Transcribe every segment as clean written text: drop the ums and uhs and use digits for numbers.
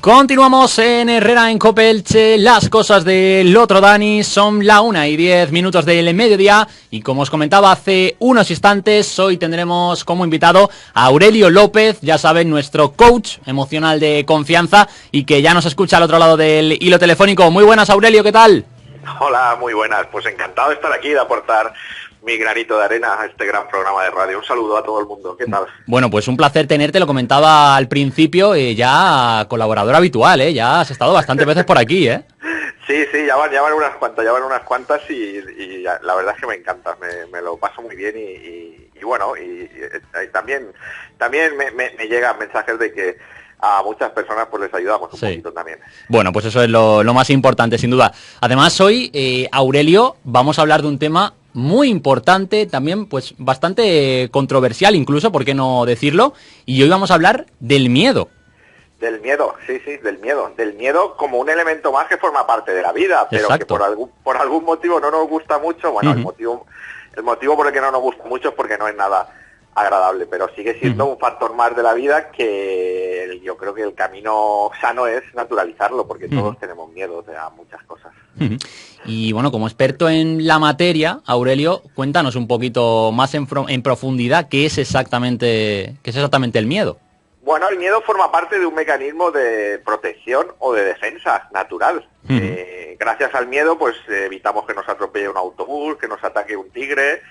Continuamos en Herrera en Cope Elche. Las cosas del otro Dani. Son la 1:10 del mediodía y como os comentaba hace unos instantes, hoy tendremos como invitado a Aurelio López, ya saben, nuestro coach emocional de confianza y que ya nos escucha al otro lado del hilo telefónico. Muy buenas, Aurelio, ¿qué tal? Hola, muy buenas. Pues encantado de estar aquí, de aportar mi granito de arena a este gran programa de radio. Un saludo a todo el mundo. ¿Qué tal? Bueno, pues un placer tenerte, lo comentaba al principio, ya colaborador habitual, ya has estado bastantes veces por aquí, ¿eh? Sí, ya van unas cuantas y la verdad es que me encanta, me lo paso muy bien y bueno, y también me llegan mensajes de que a muchas personas pues les ayudamos un poquito también. Bueno, pues eso es lo más importante, sin duda. Además, hoy, Aurelio, vamos a hablar de un tema muy importante, también pues bastante controversial incluso, ¿por qué no decirlo? Y hoy vamos a hablar del miedo. Del miedo, sí, del miedo como un elemento más que forma parte de la vida, pero exacto, que por algún motivo no nos gusta mucho. Bueno, el motivo por el que no nos gusta mucho es porque no es nada agradable, pero sigue siendo un factor más de la vida que yo creo que el camino sano es naturalizarlo, porque todos tenemos miedo a muchas cosas. Y bueno, como experto en la materia, Aurelio, cuéntanos un poquito más en profundidad qué es exactamente el miedo. Bueno, el miedo forma parte de un mecanismo de protección o de defensa natural. Gracias al miedo, pues evitamos que nos atropelle un autobús, que nos ataque un tigre,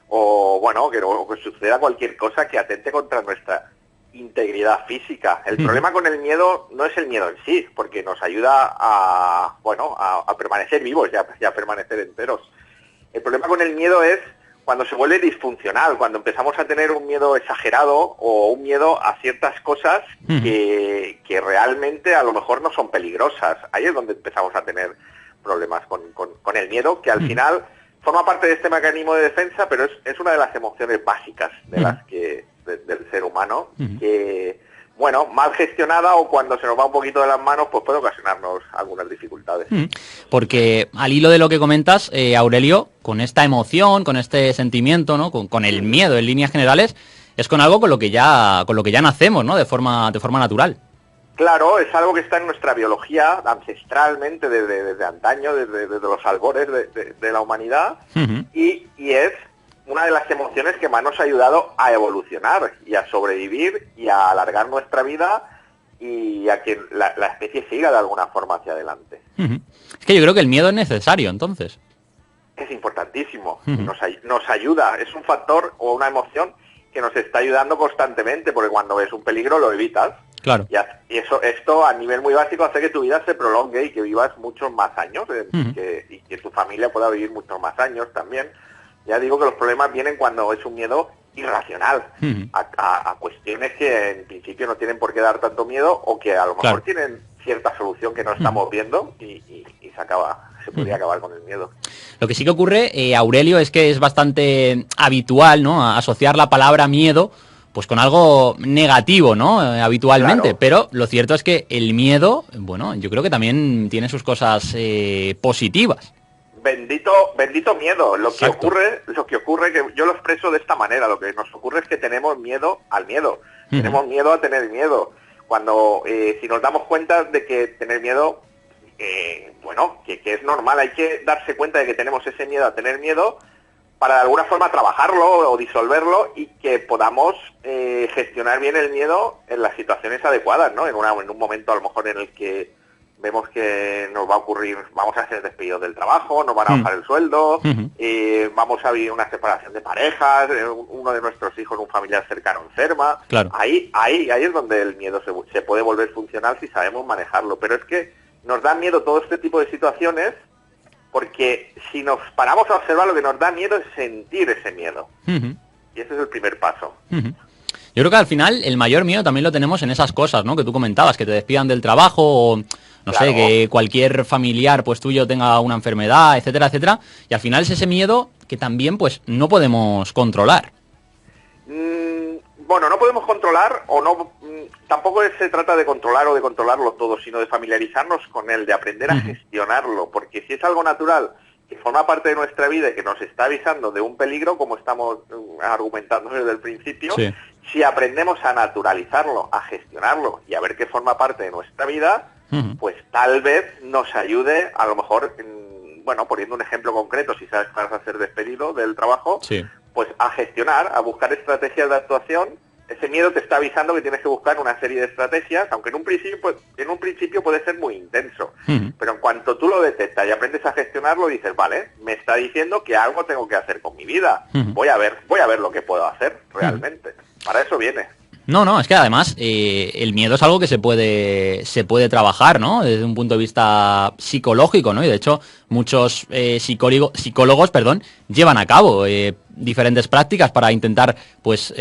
o bueno, que suceda cualquier cosa que atente contra nuestra integridad física. El problema con el miedo no es el miedo en sí, porque nos ayuda a permanecer vivos y a permanecer enteros. El problema con el miedo es cuando se vuelve disfuncional, cuando empezamos a tener un miedo exagerado o un miedo a ciertas cosas que realmente a lo mejor no son peligrosas. Ahí es donde empezamos a tener problemas con el miedo, que al final forma parte de este mecanismo de defensa, pero es una de las emociones básicas de las que del ser humano, que bueno, mal gestionada o cuando se nos va un poquito de las manos, pues puede ocasionarnos algunas dificultades. Porque al hilo de lo que comentas, Aurelio, con esta emoción, con este sentimiento, ¿no? Con el miedo en líneas generales, es con algo con lo que ya nacemos, ¿no? De forma natural. Claro, es algo que está en nuestra biología ancestralmente desde antaño, desde los albores de la humanidad, y es una de las emociones que más nos ha ayudado a evolucionar y a sobrevivir y a alargar nuestra vida y a que la especie siga de alguna forma hacia adelante. Es que yo creo que el miedo es necesario, entonces. Es importantísimo, nos ayuda, es un factor o una emoción que nos está ayudando constantemente, porque cuando ves un peligro lo evitas. Claro. Y esto a nivel muy básico hace que tu vida se prolongue y que vivas muchos más años y que tu familia pueda vivir muchos más años también. Ya digo que los problemas vienen cuando es un miedo irracional a cuestiones que en principio no tienen por qué dar tanto miedo o que a lo mejor tienen cierta solución que no estamos viendo y se podría acabar con el miedo. Lo que sí que ocurre, Aurelio, es que es bastante habitual, ¿no?, asociar la palabra miedo pues con algo negativo, ¿no?, habitualmente, claro. Pero lo cierto es que el miedo, bueno, yo creo que también tiene sus cosas positivas. Bendito miedo. Lo que ocurre, que yo lo expreso de esta manera, lo que nos ocurre es que tenemos miedo al miedo. Tenemos miedo a tener miedo. Cuando, si nos damos cuenta de que tener miedo, que es normal, hay que darse cuenta de que tenemos ese miedo a tener miedo para de alguna forma trabajarlo o disolverlo y que podamos gestionar bien el miedo en las situaciones adecuadas, ¿no? En un momento a lo mejor en el que vemos que nos va a ocurrir, vamos a ser despedidos del trabajo, nos van a bajar el sueldo, vamos a vivir una separación de parejas, uno de nuestros hijos, un familiar cercano enferma. Claro. Ahí es donde el miedo se puede volver funcional si sabemos manejarlo. Pero es que nos da miedo todo este tipo de situaciones porque si nos paramos a observar, lo que nos da miedo es sentir ese miedo. Y ese es el primer paso. Yo creo que al final el mayor miedo también lo tenemos en esas cosas, ¿no?, que tú comentabas, que te despidan del trabajo o no sé, que cualquier familiar pues tuyo tenga una enfermedad, etcétera, etcétera, y al final es ese miedo que también pues no podemos controlar. Bueno, no podemos controlar o no, tampoco se trata de controlar o de controlarlo todo, sino de familiarizarnos con él, de aprender a gestionarlo, porque si es algo natural que forma parte de nuestra vida y que nos está avisando de un peligro, como estamos argumentando desde el principio, Si aprendemos a naturalizarlo, a gestionarlo y a ver que forma parte de nuestra vida, pues tal vez nos ayude, a lo mejor, bueno, poniendo un ejemplo concreto, si sabes que vas a ser despedido del trabajo, Sí. pues a gestionar, a buscar estrategias de actuación. Ese miedo te está avisando que tienes que buscar una serie de estrategias, aunque en un principio puede ser muy intenso. Pero en cuanto tú lo detectas y aprendes a gestionarlo, dices, vale, me está diciendo que algo tengo que hacer con mi vida. Voy a ver lo que puedo hacer realmente. Para eso viene. No, es que además el miedo es algo que se puede trabajar, ¿no? Desde un punto de vista psicológico, ¿no? Y de hecho muchos psicólogos, llevan a cabo diferentes prácticas para intentar, pues,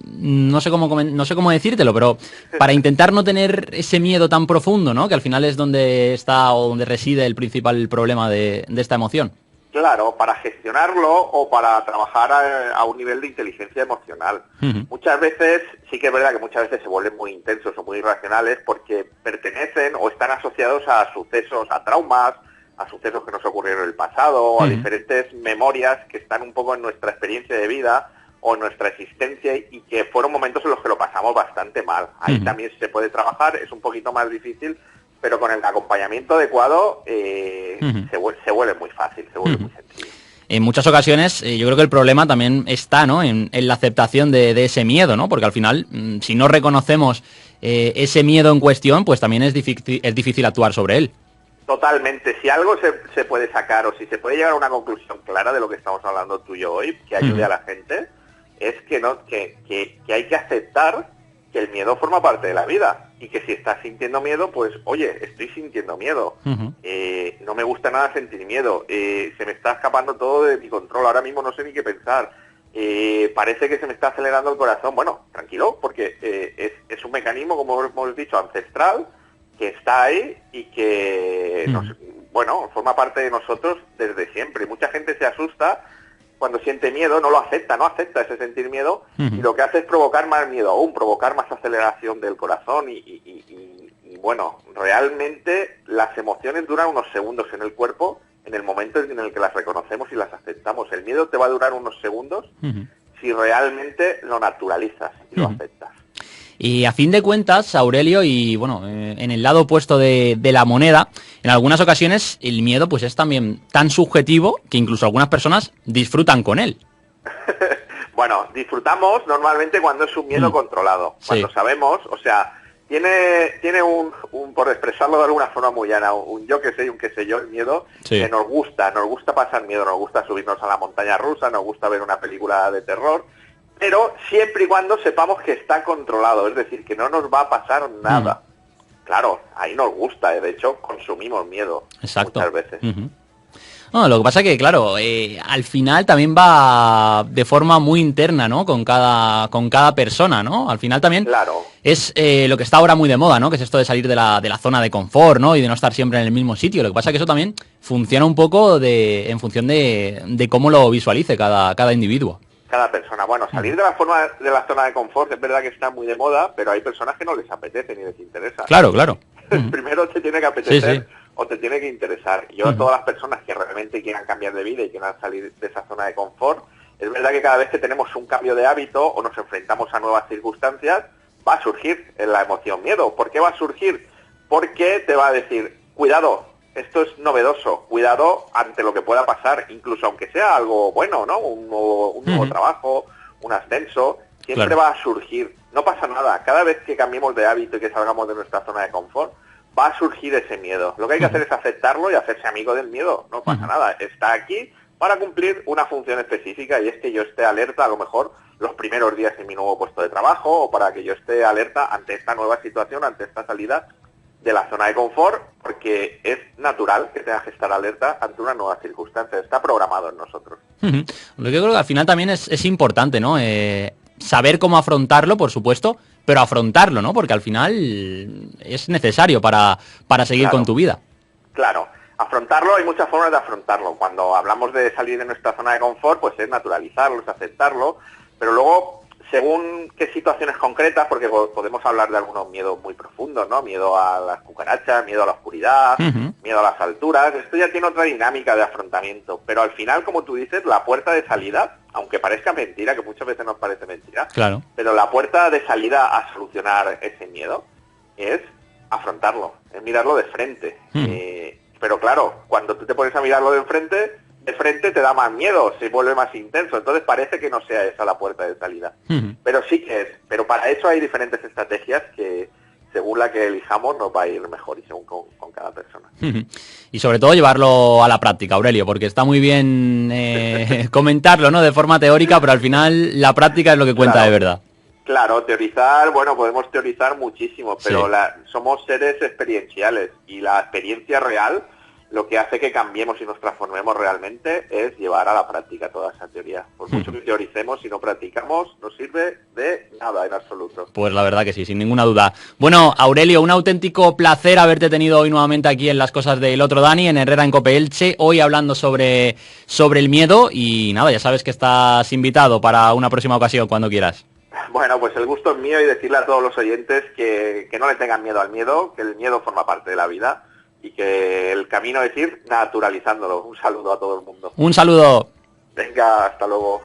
no sé cómo decírtelo, pero para intentar no tener ese miedo tan profundo, ¿no? Que al final es donde está o donde reside el principal problema de esta emoción. Claro, para gestionarlo o para trabajar a un nivel de inteligencia emocional. Muchas veces, sí que es verdad que muchas veces se vuelven muy intensos o muy irracionales porque pertenecen o están asociados a sucesos, a traumas, a sucesos que nos ocurrieron en el pasado, a diferentes memorias que están un poco en nuestra experiencia de vida o en nuestra existencia y que fueron momentos en los que lo pasamos bastante mal. Ahí también se puede trabajar, es un poquito más difícil, pero con el acompañamiento adecuado se vuelve muy fácil, se vuelve muy sencillo. En muchas ocasiones yo creo que el problema también está, ¿no? en la aceptación de ese miedo, ¿no? Porque al final, si no reconocemos ese miedo en cuestión, pues también es difícil actuar sobre él. Totalmente. Si algo se puede sacar o si se puede llegar a una conclusión clara de lo que estamos hablando tú y yo hoy, que ayude a la gente, es que hay que aceptar que el miedo forma parte de la vida y que si estás sintiendo miedo, pues oye, estoy sintiendo miedo, no me gusta nada sentir miedo, se me está escapando todo de mi control, ahora mismo no sé ni qué pensar, parece que se me está acelerando el corazón. Bueno, tranquilo, porque es un mecanismo, como hemos dicho, ancestral, que está ahí y que forma parte de nosotros desde siempre. Mucha gente se asusta cuando siente miedo, no acepta ese sentir miedo, y lo que hace es provocar más miedo aún, provocar más aceleración del corazón y bueno, realmente las emociones duran unos segundos en el cuerpo en el momento en el que las reconocemos y las aceptamos. El miedo te va a durar unos segundos si realmente lo naturalizas y lo aceptas. Y a fin de cuentas, Aurelio, y bueno, en el lado opuesto de la moneda, en algunas ocasiones el miedo pues es también tan subjetivo que incluso algunas personas disfrutan con él. Bueno, disfrutamos normalmente cuando es un miedo controlado, cuando sabemos, o sea, tiene un, por expresarlo de alguna forma muy llana, un yo que sé y un qué sé yo, el miedo, que nos gusta pasar miedo, nos gusta subirnos a la montaña rusa, nos gusta ver una película de terror, pero siempre y cuando sepamos que está controlado, es decir, que no nos va a pasar nada. Claro, ahí nos gusta, de hecho, consumimos miedo. Exacto. Muchas veces. No, lo que pasa es que, claro, al final también va de forma muy interna, ¿no? Con cada persona, ¿no? Al final también es lo que está ahora muy de moda, ¿no? Que es esto de salir de la zona de confort, ¿no? Y de no estar siempre en el mismo sitio. Lo que pasa es que eso también funciona un poco en función de cómo lo visualice cada individuo. Cada persona. Bueno, salir de la zona de confort es verdad que está muy de moda, pero hay personas que no les apetece ni les interesa. Claro. Primero te tiene que apetecer o te tiene que interesar. Yo a todas las personas que realmente quieran cambiar de vida y quieran salir de esa zona de confort, es verdad que cada vez que tenemos un cambio de hábito o nos enfrentamos a nuevas circunstancias, va a surgir la emoción miedo. ¿Por qué va a surgir? Porque te va a decir, cuidado, esto es novedoso, cuidado ante lo que pueda pasar, incluso aunque sea algo bueno, ¿no? Un nuevo trabajo, un ascenso, siempre va a surgir. No pasa nada, cada vez que cambiemos de hábito y que salgamos de nuestra zona de confort, va a surgir ese miedo. Lo que hay que hacer es aceptarlo y hacerse amigo del miedo, no pasa nada, está aquí para cumplir una función específica y es que yo esté alerta a lo mejor los primeros días en mi nuevo puesto de trabajo o para que yo esté alerta ante esta nueva situación, ante esta salida de la zona de confort, porque es natural que tengas que estar alerta ante una nueva circunstancia, está programado en nosotros. Lo que yo creo que al final también es importante, ¿no? Saber cómo afrontarlo, por supuesto, pero afrontarlo, ¿no? Porque al final es necesario para seguir con tu vida. Claro, afrontarlo, hay muchas formas de afrontarlo. Cuando hablamos de salir de nuestra zona de confort, pues es naturalizarlo, es aceptarlo, pero luego, según qué situaciones concretas, porque podemos hablar de algunos miedos muy profundos, ¿no? Miedo a las cucarachas, miedo a la oscuridad, miedo a las alturas. Esto ya tiene otra dinámica de afrontamiento. Pero al final, como tú dices, la puerta de salida aunque parezca mentira, que muchas veces nos parece mentira, Claro. pero la puerta de salida a solucionar ese miedo es afrontarlo, es mirarlo de frente. Pero claro, cuando tú te pones a mirarlo de frente te da más miedo, se vuelve más intenso, entonces parece que no sea esa la puerta de salida. Pero sí que es, pero para eso hay diferentes estrategias que según la que elijamos nos va a ir mejor y según con cada persona. Y sobre todo llevarlo a la práctica, Aurelio, porque está muy bien comentarlo, ¿no? De forma teórica, pero al final la práctica es lo que cuenta Claro. de verdad. Claro, teorizar, bueno, podemos teorizar muchísimo, pero Sí. somos seres experienciales y la experiencia real lo que hace que cambiemos y nos transformemos realmente es llevar a la práctica toda esa teoría. Por mucho que teoricemos, si no practicamos, no sirve de nada en absoluto. Pues la verdad que sí, sin ninguna duda. Bueno, Aurelio, un auténtico placer haberte tenido hoy nuevamente aquí en Las Cosas del Otro Dani, en Herrera en Cope Elche, hoy hablando sobre el miedo y nada, ya sabes que estás invitado para una próxima ocasión cuando quieras. Bueno, pues el gusto es mío y decirle a todos los oyentes que no le tengan miedo al miedo, que el miedo forma parte de la vida y que el camino es ir naturalizándolo. Un saludo a todo el mundo. Un saludo. Venga, hasta luego.